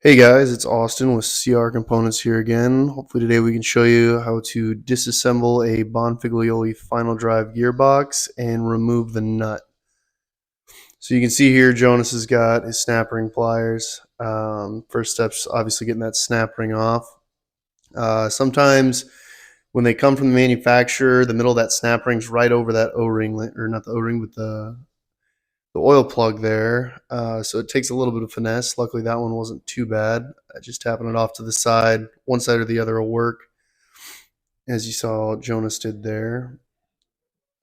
Hey guys, it's Austin with CR Components here again. Hopefully today we can show you how to disassemble a Bonfiglioli final drive gearbox and remove the nut. So you can see here Jonas has got his snap ring pliers. First step's obviously getting that snap ring off. Sometimes when they come from the manufacturer, the middle of that snap ring's right over that O-ring, or not the O-ring, but the oil plug there. So it takes a little bit of finesse. Luckily that one wasn't too bad. Just tapping it off to the side, one side or the other will work, as you saw Jonas did there.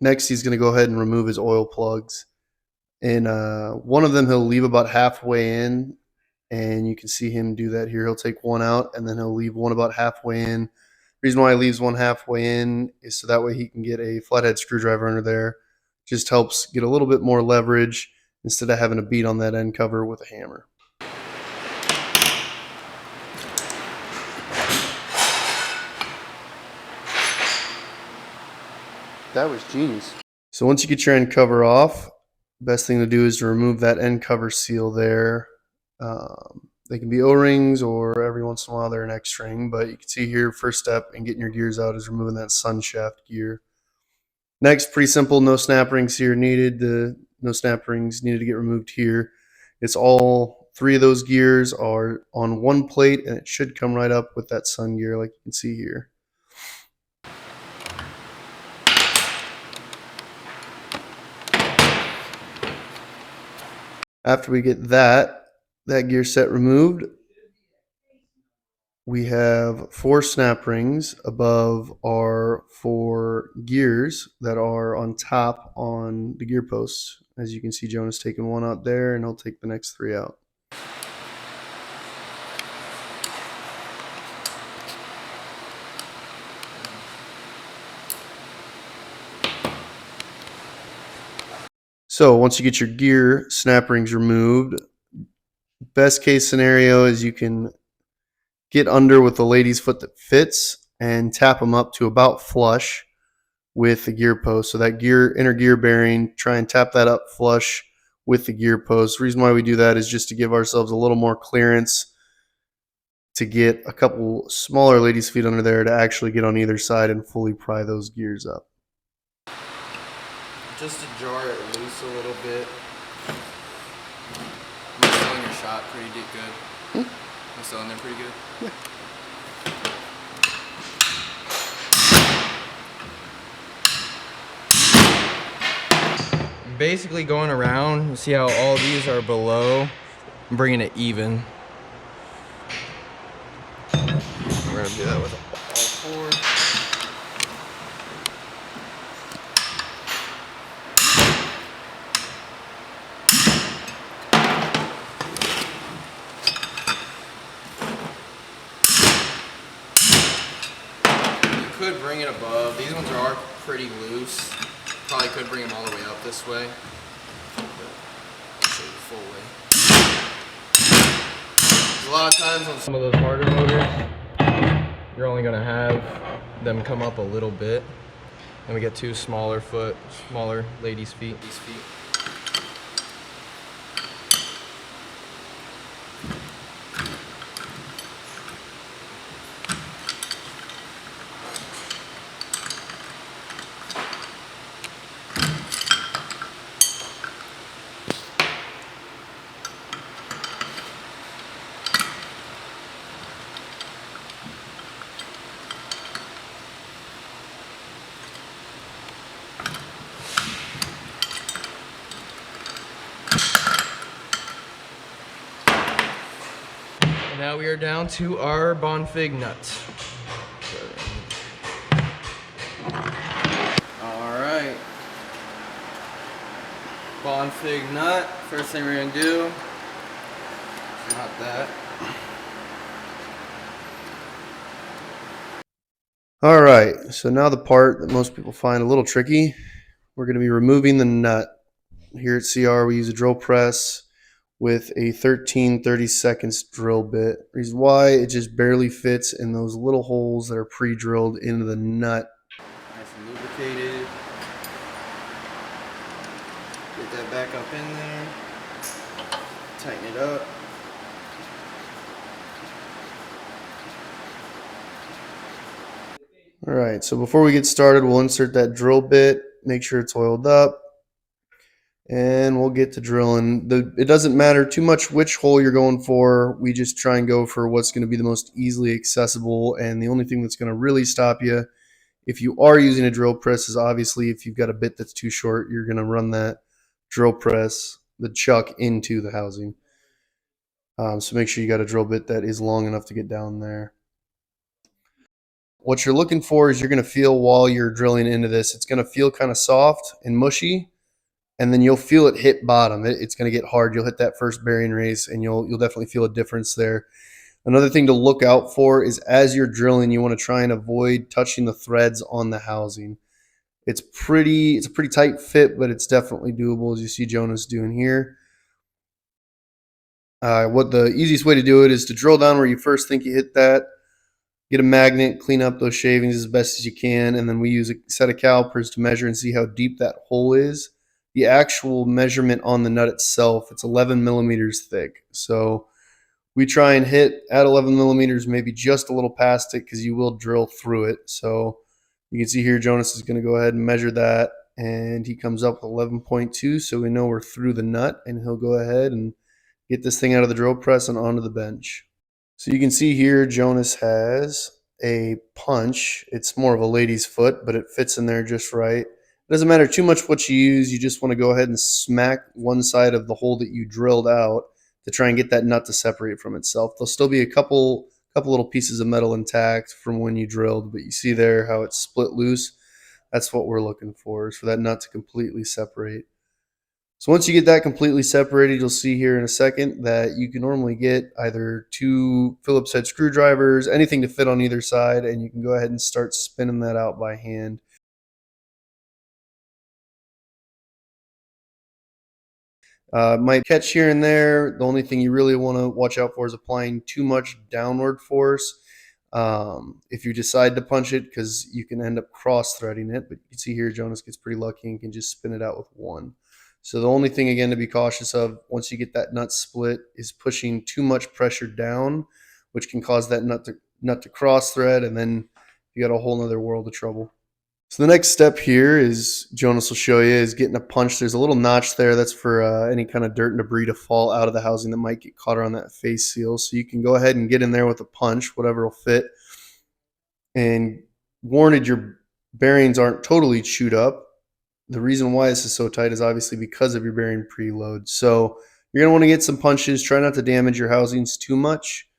Next he's going to go ahead and remove his oil plugs, and one of them he'll leave about halfway in, and you can see him do that here. He'll take one out and then he'll leave one about halfway in. The reason why he leaves one halfway in is so that way he can get a flathead screwdriver under there. Just helps get a little bit more leverage instead of having to beat on that end cover with a hammer. That was genius. So once you get your end cover off, best thing to do is to remove that end cover seal there. They can be O-rings, or every once in a while they're an X-ring, but you can see here, first step in getting your gears out is removing that sun shaft gear. Next, pretty simple, no snap rings here needed. No snap rings needed to get removed here. It's all three of those gears are on one plate, and it should come right up with that sun gear like you can see here. After we get that gear set removed, we have 4 snap rings above our 4 gears that are on top on the gear posts. As you can see, Jonas taking one out there, and he'll take the next 3 out. So once you get your gear snap rings removed, best case scenario is you can get under with the lady's foot that fits and tap them up to about flush with the gear post. So that inner gear bearing, try and tap that up flush with the gear post. The reason why we do that is just to give ourselves a little more clearance to get a couple smaller ladies' feet under there to actually get on either side and fully pry those gears up. Just to jar it loose a little bit. Am I still in your shot pretty good? Am I still in there pretty good? Yeah. Basically going around, you see how all these are below, I'm bringing it even. We're gonna do that with all 4. Could bring it above. These ones are pretty loose. Probably could bring them all the way up this way. But I'll show you the full way. A lot of times on some of those harder motors, you're only going to have them come up a little bit. And we get 2 smaller ladies' feet. Now we are down to our Bonfig nut. Alright. Bonfig nut. First thing we're going to do, not that. Alright, so now the part that most people find a little tricky, we're going to be removing the nut. Here at CR we use a drill press with a 13/32 drill bit. Reason why, it just barely fits in those little holes that are pre-drilled into the nut. Nice and lubricated. Get that back up in there. Tighten it up. All right, so before we get started, we'll insert that drill bit, make sure it's oiled up, and we'll get to drilling. It doesn't matter too much which hole you're going for. We just try and go for what's going to be the most easily accessible, and the only thing that's going to really stop you if you are using a drill press is obviously if you've got a bit that's too short, you're going to run that drill press, the chuck, into the housing. So make sure you got a drill bit that is long enough to get down there. What you're looking for is you're going to feel while you're drilling into this, it's going to feel kind of soft and mushy, and then you'll feel it hit bottom. It's going to get hard. You'll hit that first bearing race, and you'll definitely feel a difference there. Another thing to look out for is as you're drilling, you want to try and avoid touching the threads on the housing. It's a pretty tight fit, but it's definitely doable, as you see Jonas doing here. What the easiest way to do it is to drill down where you first think you hit that, get a magnet, clean up those shavings as best as you can, and then we use a set of calipers to measure and see how deep that hole is. The actual measurement on the nut itself, it's 11 millimeters thick. So we try and hit at 11 millimeters, maybe just a little past it, because you will drill through it. So you can see here Jonas is going to go ahead and measure that, and he comes up with 11.2, so we know we're through the nut, and he'll go ahead and get this thing out of the drill press and onto the bench. So you can see here Jonas has a punch. It's more of a lady's foot, but it fits in there just right. It doesn't matter too much what you use. You just want to go ahead and smack one side of the hole that you drilled out to try and get that nut to separate from itself. There'll still be a couple little pieces of metal intact from when you drilled, but you see there how it's split loose. That's what we're looking for, is for that nut to completely separate. So once you get that completely separated, you'll see here in a second that you can normally get either 2 Phillips head screwdrivers, anything to fit on either side, and you can go ahead and start spinning that out by hand. Might catch here and there. The only thing you really want to watch out for is applying too much downward force if you decide to punch it, because you can end up cross-threading it. But you can see here Jonas gets pretty lucky and can just spin it out with one. So the only thing, again, to be cautious of once you get that nut split is pushing too much pressure down, which can cause that nut to cross thread, and then you got a whole nother world of trouble. So the next step here is Jonas will show you is getting a punch. There's a little notch there. That's for any kind of dirt and debris to fall out of the housing that might get caught around that face seal. So you can go ahead and get in there with a punch, whatever will fit. And warranted, your bearings aren't totally chewed up. The reason why this is so tight is obviously because of your bearing preload. So you're going to want to get some punches. Try not to damage your housings too much,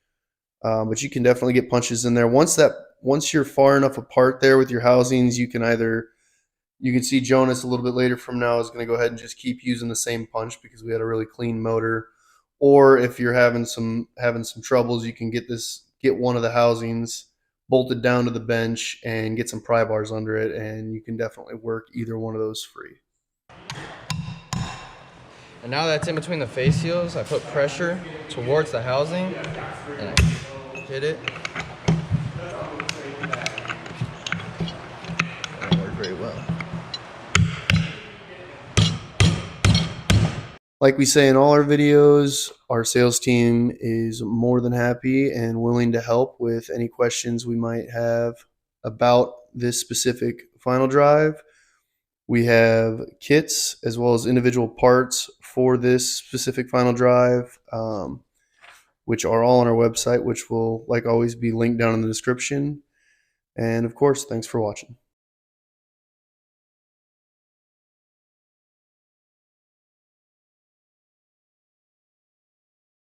but you can definitely get punches in there. Once you're far enough apart there with your housings, you can see Jonas a little bit later from now is going to go ahead and just keep using the same punch because we had a really clean motor. Or if you're having some troubles, you can get one of the housings bolted down to the bench and get some pry bars under it, and you can definitely work either one of those free. And now that's in between the face seals, I put pressure towards the housing and I hit it. It worked very well. Like we say in all our videos, our sales team is more than happy and willing to help with any questions we might have about this specific final drive. We have kits as well as individual parts for this specific final drive, which are all on our website, which will, like always, be linked down in the description. And of course, thanks for watching.